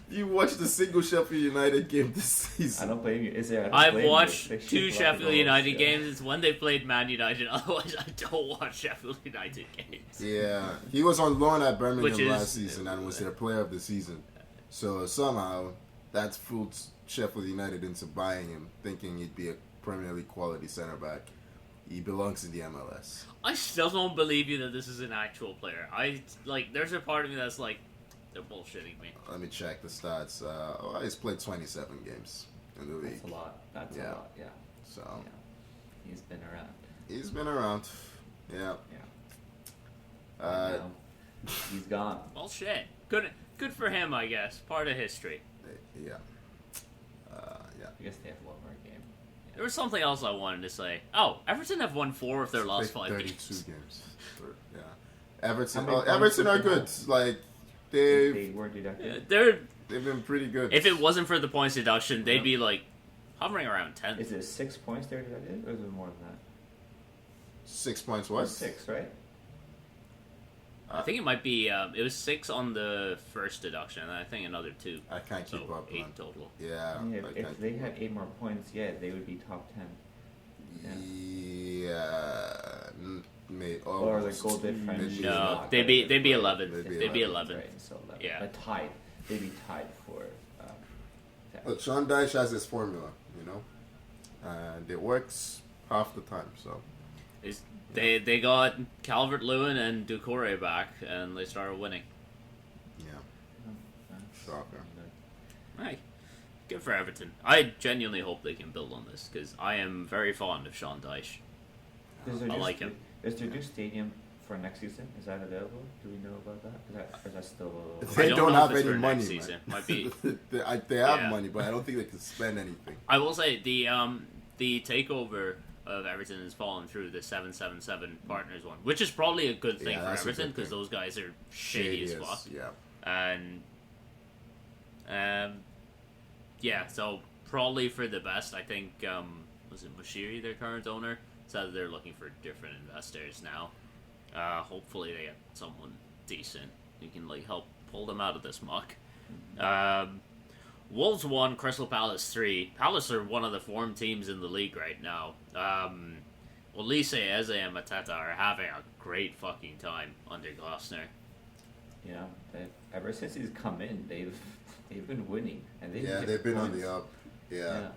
C: You watched the single Sheffield United game this season.
B: I don't blame you.
A: I've watched 2 Sheffield United games. It's when they played Man United. Otherwise, I don't watch Sheffield United games.
C: Yeah. He was on loan at Birmingham last season and was their player of the season. So somehow, that's fooled Sheffield United into buying him, thinking he'd be a Premier League quality centre back. He belongs in the MLS.
A: I still don't believe you that this is an actual player. There's a part of me that's like, they're bullshitting me.
C: Let me check the stats. He's played 27 games in the league.
B: That's a lot. That's a lot, yeah.
C: So
B: yeah. He's been around.
C: He's been around. Yeah.
B: Yeah. He's gone.
A: Well, shit. Good for him, I guess. Part of history.
C: Yeah.
B: I guess they have one more game. Yeah.
A: There was something else I wanted to say. Oh, Everton have won 4 of their last 5
C: 32
A: games.
C: games. Yeah. Everton are good. Like
B: they were deducted.
C: They've been pretty good.
A: If it wasn't for the points deduction, they'd be like hovering around 10.
B: Is it 6 points they're deducted, or is it more than that?
C: 6 points what?
B: 6, right?
A: I think it might be. It was 6 on the first deduction, and I think another 2.
C: I can't keep up.
A: 8
C: man.
A: total.
C: Yeah.
B: If they had 8 more points, they would be top 10. Or the goal difference.
A: No, they'd be 11. They'd be 11.
B: Right, so 11.
A: Yeah.
B: But tied. They'd be tied for.
C: Look, Sean Dyche has his formula, and it works half the time. So
A: they got Calvert-Lewin and Doucouré back, and they started winning.
C: Yeah. Shocker.
A: Hey, good for Everton. I genuinely hope they can build on this, because I am very fond of Sean Dyche. I like him.
B: Is there a new stadium for next season? Is that available? Do we know about that? Or is that still...
C: They don't have any money,
A: season. Might be.
C: They have money, but I don't think they can spend anything.
A: I will say, the takeover of Everton has fallen through the 777 Partners one, which is probably a good thing for Everton, because those guys are shady as fuck.
C: Yeah.
A: And so probably for the best. I think was it Moshiri, their current owner, said they're looking for different investors now. Hopefully they get someone decent who can help pull them out of this muck. Wolves 1, Crystal Palace 3. Palace are one of the form teams in the league right now. Olise, Eze, and Mateta are having a great fucking time under Glasner.
B: Yeah, ever since he's come in, they've been winning, and
C: they've been on the up. Yeah.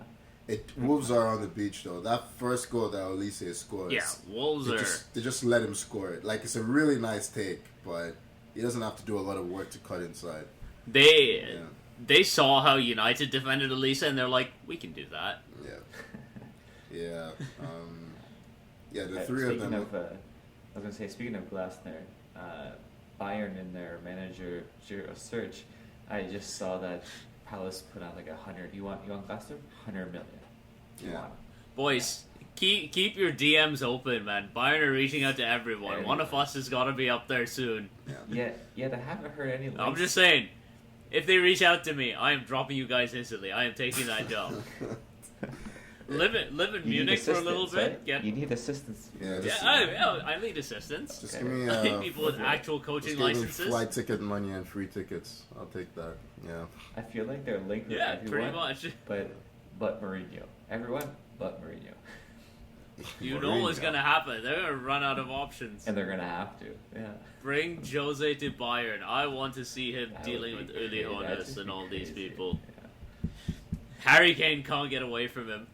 C: Wolves are on the beach though. That first goal that Olise scores.
A: Yeah, Wolves
C: they just let him score it. It's a really nice take, but he doesn't have to do a lot of work to cut inside.
A: They saw how United defended Olise, and they're like, we can do that.
C: Yeah. The three of them.
B: I was gonna say, speaking of Glasner, Bayern in their manager search, I just saw that Palace put out 100. You want Glasner? 100 million.
A: Boys, keep your DMs open, man. Bayern are reaching out to everyone. One of us has got to be up there soon.
B: Yeah. They haven't heard any.
A: I'm just saying, if they reach out to me, I am dropping you guys instantly. I am taking that job. Live in Munich for a little bit.
B: Right? You need assistance.
A: I need assistance.
C: Just give me
A: I need people with actual coaching licenses.
C: Flight ticket money and free tickets. I'll take that. Yeah.
B: I feel like they're linked with everyone.
A: Pretty much.
B: But Mourinho. Everyone but Mourinho.
A: You know what's going to happen. They're going to run out of options.
B: And they're going to have to. Yeah.
A: Bring Jose to Bayern. I want to see him dealing with Uli Hoeneß and all these people. Yeah. Harry Kane can't get away from him.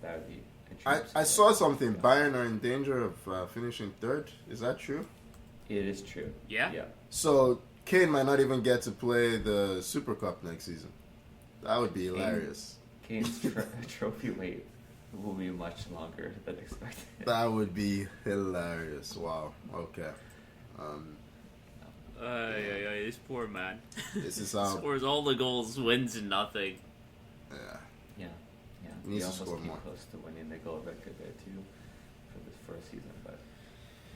B: That would be interesting.
C: I saw something. Bayern are in danger of finishing third. Is that true?
B: It is true.
A: Yeah.
C: So Kane might not even get to play the Super Cup next season. That would be hilarious.
B: Kane's trophy wait will be much longer than expected.
C: That would be hilarious. Wow. Okay.
A: This poor man.
C: This is how
A: scores all the goals, wins nothing.
B: Yeah.
C: He needs to
B: almost
C: score
B: came
C: more.
B: close to winning the goal record there too for this first season, but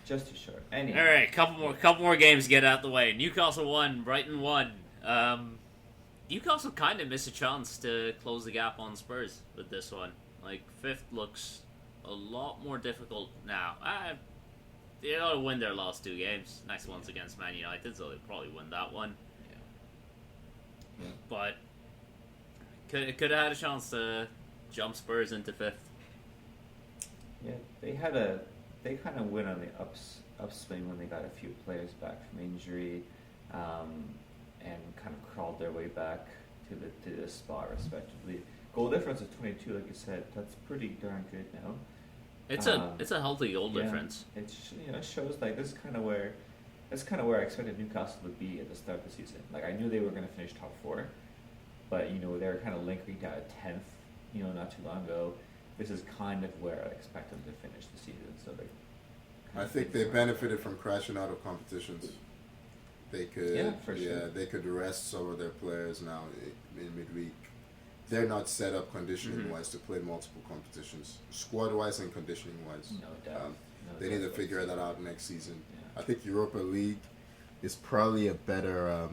B: just too short. Anyway.
A: All right, couple more games to get out the way. Newcastle 1, Brighton 1. Newcastle kind of missed a chance to close the gap on Spurs with this one. Fifth looks a lot more difficult now. They ought to win their last 2 games. Next one's against Man United, so they'll probably win that one.
B: Yeah.
A: But could have had a chance to jump Spurs into 5th.
B: Yeah, they kind of went on the upswing when they got a few players back from injury. and kind of crawled their way back to the spot respectively. Goal difference of 22, like you said, that's pretty darn good now.
A: It's a healthy goal difference.
B: It shows like this is kind of where I expected Newcastle to be at the start of the season. Like I knew they were going to finish top 4, but they were kind of lingering down at 10th, not too long ago. This is kind of where I expect them to finish the season. So
C: I think they benefited from crashing out of competitions. They could,
B: sure.
C: They could rest some of their players now in midweek. They're not set up conditioning-wise to play multiple competitions, squad-wise and conditioning-wise.
B: No doubt.
C: They need to figure that out next season.
B: Yeah.
C: I think Europa League is probably a better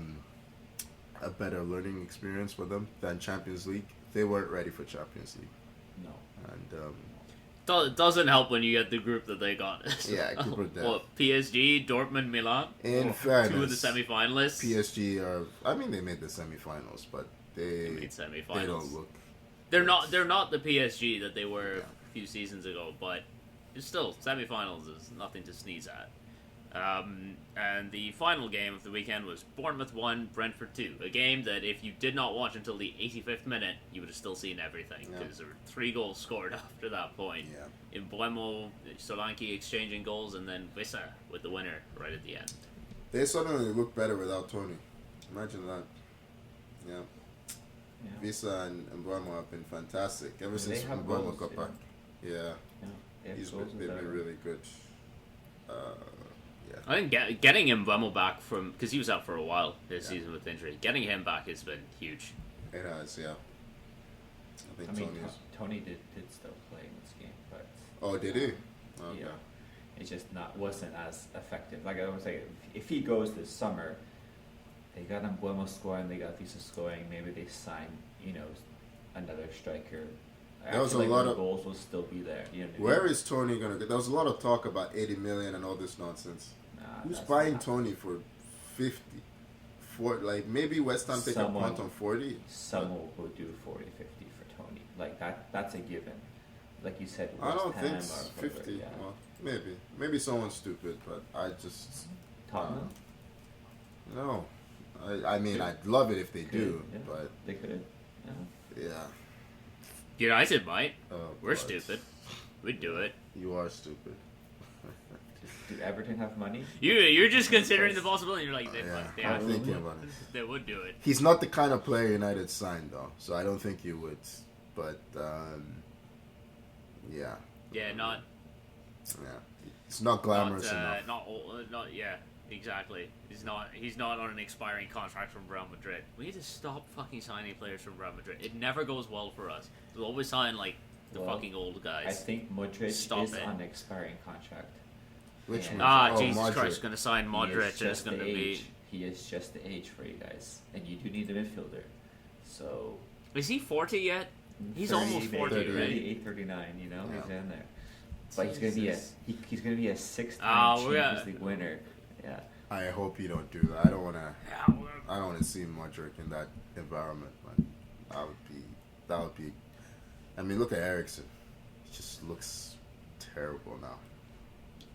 C: learning experience for them than Champions League. They weren't ready for Champions League.
B: No.
C: And
A: it doesn't help when you get the group that they got.
C: Yeah, group of death.
A: What, PSG, Dortmund, Milan?
C: In fairness,
A: 2 of the semi-finalists.
C: PSG they made the semi-finals, but they
A: made semi-finals.
C: They don't look.
A: They're not the PSG that they were a few seasons ago, but it's still semi-finals is nothing to sneeze at. And the final game of the weekend was Bournemouth 1, Brentford 2. A game that if you did not watch until the 85th minute, you would have still seen everything because there were 3 goals scored after that point.
C: Yeah.
A: In Buemo, Solanke exchanging goals, and then Vissa with the winner right at the end.
C: They suddenly look better without Toni. Imagine that. Yeah. Vissa and Buemo have been fantastic ever since Buemo got back. Yeah. They've been really good.
A: I think getting him Buemo back from, because he was out for a while this season with injury, getting him back has been huge.
C: It has, yeah. I think
B: Toni did still play in this game, but
C: did he? Okay.
B: It just wasn't as effective. Like I was saying, if he goes this summer, they got Buemo scoring, they got Visa scoring. Maybe they sign, another striker.
C: There was a lot of
B: goals will still be there.
C: Where is Toni gonna go? There was a lot of talk about 80 million and all this nonsense. Who's buying Toni for 50? Maybe West Ham take a punt on 40.
B: Someone will do 40, 50 for Toni. Like that's a given. Like you said,
C: I don't think 50. Yeah. Well, maybe someone's stupid, but I just
B: Tottenham.
C: No, I mean I'd love it if they do, but
B: they could.
C: Yeah.
A: United might. We're stupid. We'd do it.
C: You are stupid.
B: Do Everton have money?
A: You're just considering the possibility. You're like,
C: I'm thinking about it.
A: They would do it.
C: He's not the kind of player United signed, though, so I don't think he would. But yeah.
A: Yeah, not.
C: Yeah, it's not glamorous enough.
A: Not. Yeah, exactly. He's not on an expiring contract from Real Madrid. We need to stop fucking signing players from Real Madrid. It never goes well for us. We always sign the fucking old guys.
B: I think Modric is on an expiring contract.
C: Which
A: Jesus
C: Modric.
A: Christ, going to sign Modric. It's going to be.
B: He is just the age for you guys, and you do need a midfielder. So.
A: Is he 40 yet? He's almost 40,
B: 38, 39. He's in there. But he's going to be a 6-time Champions League winner. Yeah.
C: I hope you don't do that. I don't want to see Modric in that environment, man. That would be. I mean, look at Eriksen. He just looks terrible now.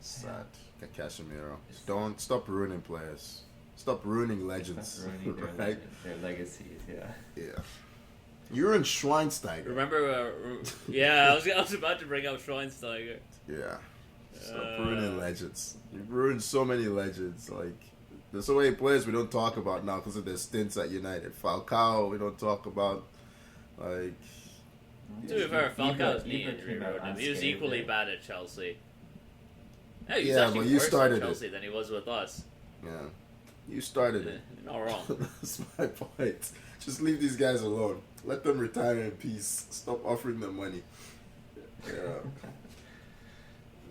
C: Sad. Look at Casezero. Don't stop ruining players. Stop ruining legends.
B: Stop ruining their legacies. Yeah.
C: You're in Schweinsteiger.
A: Remember? I was about to bring up Schweinsteiger.
C: Yeah. Stop ruining legends. You've ruined so many legends. Like, there's so many players we don't talk about now because of their stints at United. Falcao, we don't talk about. Like,
A: to be fair, Falcao's knee injury ruined him. He was equally bad at Chelsea. He was actually worse at Chelsea than he was with us.
C: Yeah. You started it.
A: Not wrong.
C: That's my point. Just leave these guys alone. Let them retire in peace. Stop offering them money. Yeah.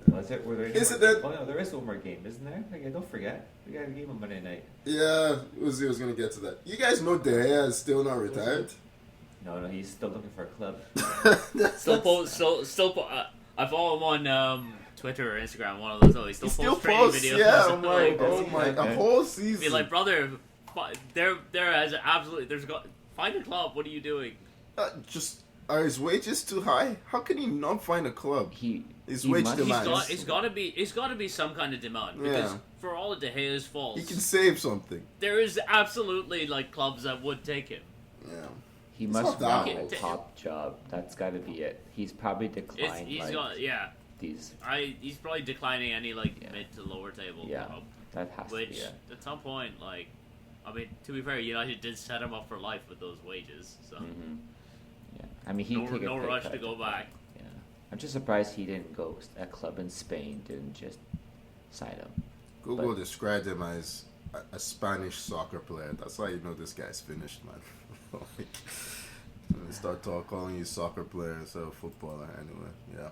B: Was it? Were there there is one more game, isn't there? Don't forget. We got a game on Monday night.
C: Yeah, Uzi was going to get to that. You guys know De Gea is still not retired?
B: No, he's still looking for a club.
A: I follow him on Twitter or Instagram, one of those. He's still posting videos.
C: Yeah, oh my, a whole season.
A: Be like, brother, there as absolutely. Find a club. What are you doing?
C: Are his wages too high? How can he not find a club? His wage demand.
A: It's got to be some kind of demand because for all of De Gea's faults,
C: he can save something.
A: There is absolutely clubs that would take him.
C: Yeah.
B: He must want a top job. That's got to be it. He's probably declined. He's
A: probably declining any mid to lower table club.
B: That has to be it.
A: At some point, to be fair, United did set him up for life with those wages. So
B: yeah, I mean,
A: no rush to go back.
B: Yeah, I'm just surprised he didn't go. A club in Spain didn't just sign him.
C: Google described him as a Spanish soccer player. That's how you know this guy's finished, man. Start calling you soccer player instead of footballer. Anyway, yeah.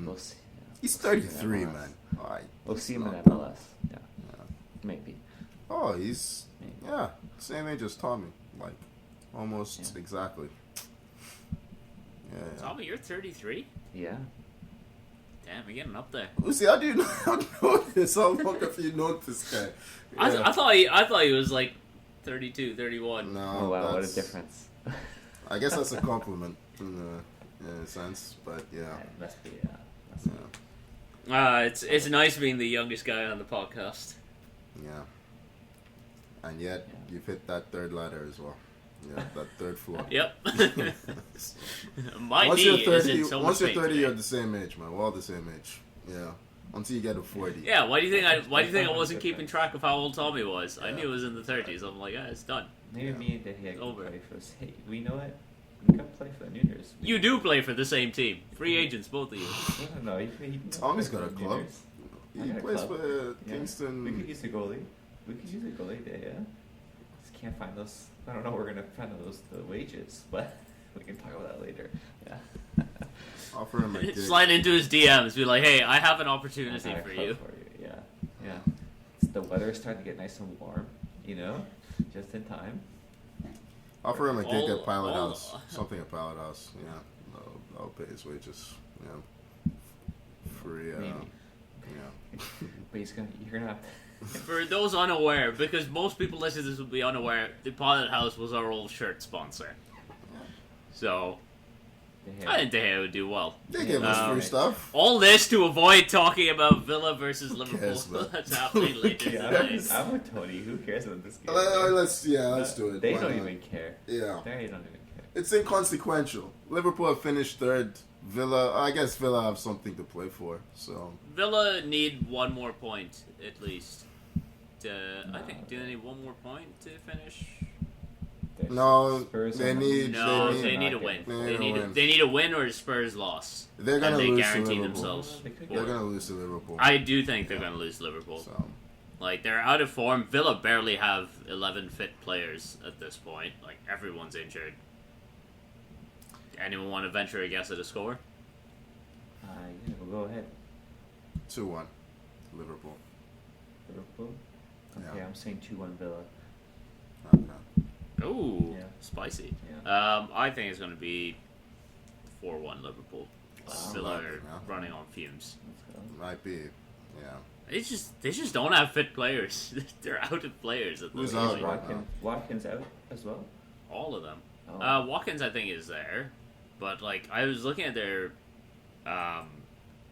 B: We'll see.
C: He's 33, man. All right.
B: We'll see him in MLS. Yeah. Maybe.
C: Oh, he's same age as Tommy, almost exactly. Yeah.
A: Tommy, you're 33.
B: Yeah.
A: Damn, you're getting up there.
C: Lucy, how do you know this? How long have you known this guy? Yeah.
A: I thought he was 32, 31.
C: No.
B: Oh wow, what a difference.
C: I guess that's a compliment in a sense, but yeah.
B: It must be.
A: It's nice being the youngest guy on the podcast.
C: Yeah. And yet, you've hit that third ladder as well. Yeah, that third floor.
A: Yep.
C: Once you're 30, you're the same age, man. We're all the same age. Yeah. Until you get to 40.
A: Yeah. Why do you think I wasn't keeping track of how old Tommy was? I knew it was in the 30s. I'm like, it's done.
B: Maybe me and De Gea can play for us. Hey, we know it. We can play for the Nooners.
A: You do play for the same team. Free agents, both of you.
B: I don't know.
C: Tommy's got a club. He plays for Kingston.
B: We could use a goalie. De Gea. Just can't find those. I don't know. We're gonna find the wages, but we can talk about that later. Yeah.
C: Offer him a gig.
A: Slide into his DMs. Be like, hey, I have an opportunity for you.
B: Yeah. The weather's starting to get nice and warm. Just in time.
C: Offer him a gig at Pilot House. Something at Pilot House. Yeah. I'll pay his wages. Yeah. Free. Yeah.
B: But you're gonna have to.
A: For those unaware, because most people listening to this will be unaware, the Pilot House was our old shirt sponsor. So, I think De Gea would do well.
C: They give us free stuff.
A: All this to avoid talking about Villa versus Liverpool. That's happening later today.
B: I'm with Tony. Who cares about this game?
C: Let's do it.
B: They don't even care.
C: Yeah.
B: They don't even care.
C: It's inconsequential. Liverpool have finished third. Villa, I guess Villa have something to play for. So
A: Villa need one more point at least. I think do they need one more point to finish?
C: No, they need
A: a win. They need a win or a Spurs loss.
C: They're gonna lose
A: guarantee
C: to
A: themselves.
C: They're gonna lose to Liverpool.
A: I do think they're gonna lose to Liverpool.
C: So.
A: They're out of form. Villa barely have 11 fit players at this point. Everyone's injured. Anyone want to venture a guess at a score?
B: We'll go ahead.
C: 2-1, Liverpool.
B: Okay, I'm saying 2-1 Villa.
C: Okay.
A: Ooh, spicy.
B: Yeah.
A: I think it's going to be 4-1 Liverpool. Villa are running on fumes.
C: Might be, yeah.
A: They just don't have fit players. They're out of players at this point.
B: Watkins out as well?
A: All of them.
B: Oh.
A: Watkins, I think, is there. But, I was looking at their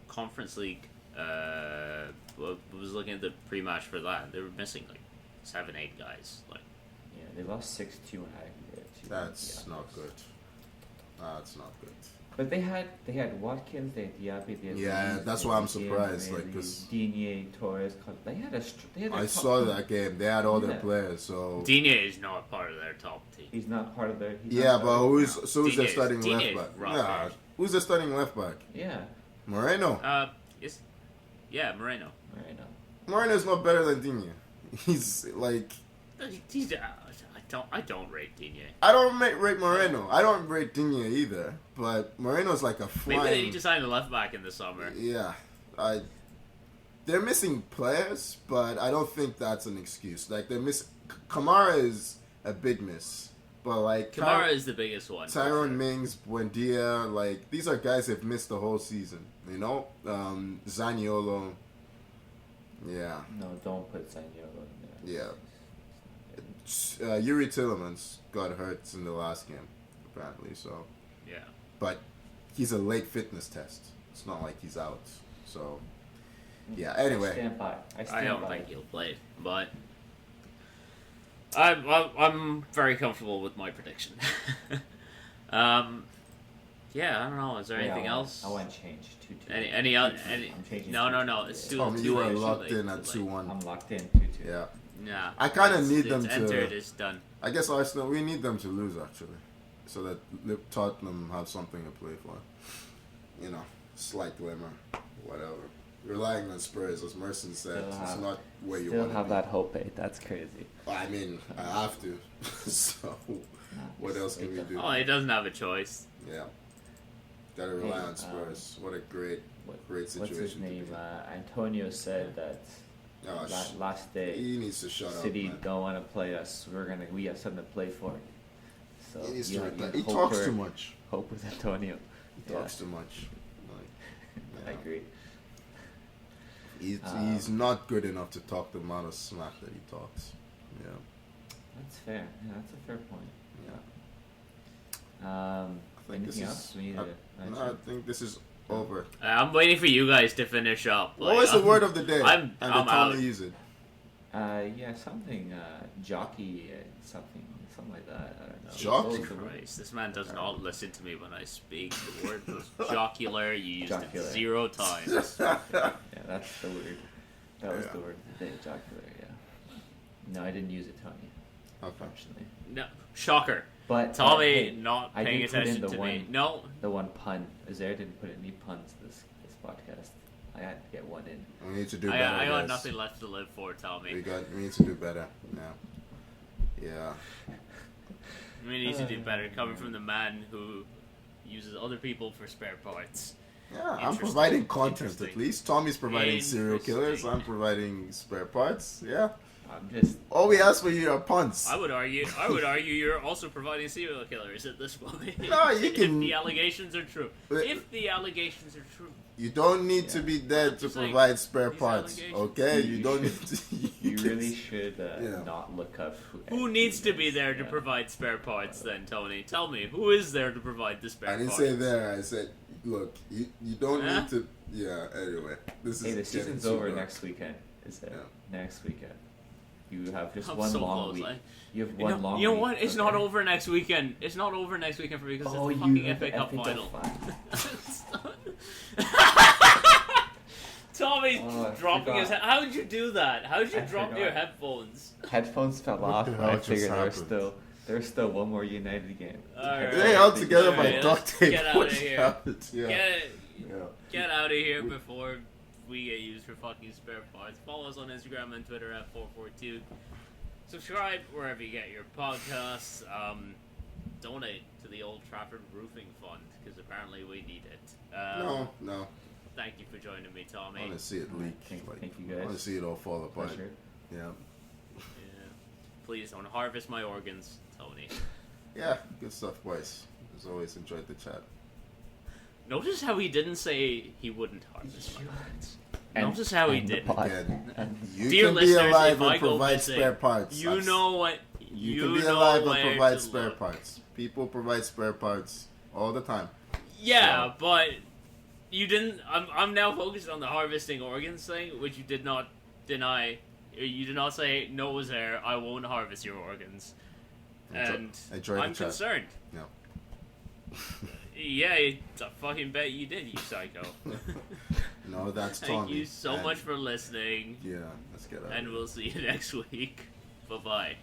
A: Conference League. Was looking at the pre-match for that. They were missing 7-8 guys.
B: Yeah, they lost 6-2 in aggregate.
C: That's not good. That's not good.
B: But they had Watkins, they had Diaby, they had
C: yeah, that's why I'm surprised. Because
B: Digne, Torres, they had
C: I saw that game. They had all their players. So
A: Digne is not part of their top team.
B: He's not part of their.
C: But who's their starting left back? Yeah, who's their starting left back?
B: Yeah,
C: Moreno.
A: Moreno.
C: Moreno's not better than Digne. He's
A: I don't rate Digne.
C: I don't rate Moreno. I don't rate Digne either. But Moreno's like a flying.
A: Maybe they need to sign a left back in the summer.
C: Yeah, they're missing players, but I don't think that's an excuse. They're miss. Kamara is a big miss, but
A: Kamara is the biggest one.
C: Tyrone Mings, Buendia, these are guys that've missed the whole season. Zaniolo. Yeah.
B: No, don't put Zaniolo in there.
C: Yeah. Yuri Tillemans got hurt in the last game, apparently. So.
A: Yeah.
C: But he's a late fitness test. It's not like he's out. So, yeah. Anyway,
B: I stand by.
A: I don't think he'll play, but I'm very comfortable with my prediction. Yeah, I don't know. Is there anything else?
B: I want to change 2-2.
A: Any other?
B: I'm changing.
A: No. It's too.
C: you were
A: too
C: locked
A: late,
C: in at 2-1.
B: I'm locked in 2-2.
C: Yeah.
A: Yeah.
C: I kind of need them
A: it's
C: to.
A: entered. It's done.
C: I guess Arsenal. We need them to lose actually, so that Tottenham have something to play for. You know, slight glimmer, whatever. Relying on Spurs, as Merson said, it's not where you want to be.
B: Still have that hope, eh? That's crazy.
C: I mean, I have to. So, what else can we do?
A: Oh, he doesn't have a choice.
C: Yeah. Gotta rely on Spurs. What a great situation.
B: What's his name? Antonio said that last day.
C: He needs to shut
B: City
C: up.
B: don't want to play us. We have something to play for. So
C: He needs to he talks too much.
B: Hope with Antonio.
C: He talks too much.
B: I agree.
C: He's not good enough to talk the amount of smack that he talks. Yeah.
B: That's fair. Yeah, that's a fair point.
C: Yeah.
B: Anything else?
C: I think this is over.
A: I'm waiting for you guys to finish up.
C: What was the word of the day?
A: I'm out.
C: Use it.
B: Something jockey, something like that. I don't know.
C: Jockey?
A: Christ, this man does not listen to me when I speak. The word was jocular. You used it
B: Jocular.
A: 0 times.
B: Yeah, that's the word. That was the word of the day, jocular. Yeah. No, I didn't use it, Tony. Unfortunately.
A: No, shocker.
B: But
A: Tommy
B: hey,
A: not paying attention to me. No.
B: The one pun. Azare didn't put any puns this podcast. I had to get one in.
C: We need to do better.
A: I got
C: guys.
A: nothing left to live for, Tommy.
C: We need to do better. Yeah.
A: We need to do better, coming from the man who uses other people for spare parts.
C: Yeah, I'm providing content at least. Tommy's providing serial killers. I'm providing spare parts. Yeah.
B: I'm just.
C: All we ask for you are puns.
A: I would argue you're also providing serial killers at this point.
C: No, you can.
A: If the allegations are true. If the allegations are true.
C: You don't need to be dead to provide spare parts, okay? You don't need to.
B: You really should not look up.
A: Who needs to be there to provide spare parts then, Tony? Tell me, who is there to provide the spare parts?
C: I didn't say there. I said, look, you don't need to. Yeah. Anyway, this is.
B: The season's over next weekend. Is it next weekend? You have just one long week. You have one long week.
A: You know what? It's not over next weekend. It's not over next weekend for me because it's the fucking FA Cup final. Tommy's dropping his head. How did you do that? How did you drop your headphones?
B: Headphones fell off. I figured there's still one more United game.
A: Right.
C: They held together by duct tape.
A: Get out of here.
C: Yeah.
A: Get out of here before we get used for fucking spare parts. Follow us on Instagram and Twitter at 442. Subscribe wherever you get your podcasts. Donate to the Old Trafford Roofing Fund because apparently we need it.
C: No.
A: Thank you for joining me, Tommy.
C: I want to see it leak.
B: Thank you guys.
C: I want to see it all fall apart.
B: Pleasure.
C: Yeah.
A: Please don't harvest my organs, Tony.
C: Yeah, good stuff, boys. As always, enjoyed the chat.
A: Notice how he didn't say he wouldn't harvest my organs. Notice how he did.
C: You
A: Dear
C: can
A: listeners,
C: be alive
A: if I
C: and
A: go
C: provide
A: missing,
C: spare parts.
A: You know what?
C: You can be alive and provide spare
A: look.
C: parts. People provide spare parts all the time.
A: Yeah, but you didn't. I'm now focused on the harvesting organs thing, which you did not deny. You did not say no was there. I won't harvest your organs, and I'm concerned.
C: Yeah.
A: Yeah, I fucking bet you did, you psycho.
C: No, that's Tommy.
A: Thank you so much for listening.
C: Yeah, let's get out.
A: And we'll see you next week. Bye-bye.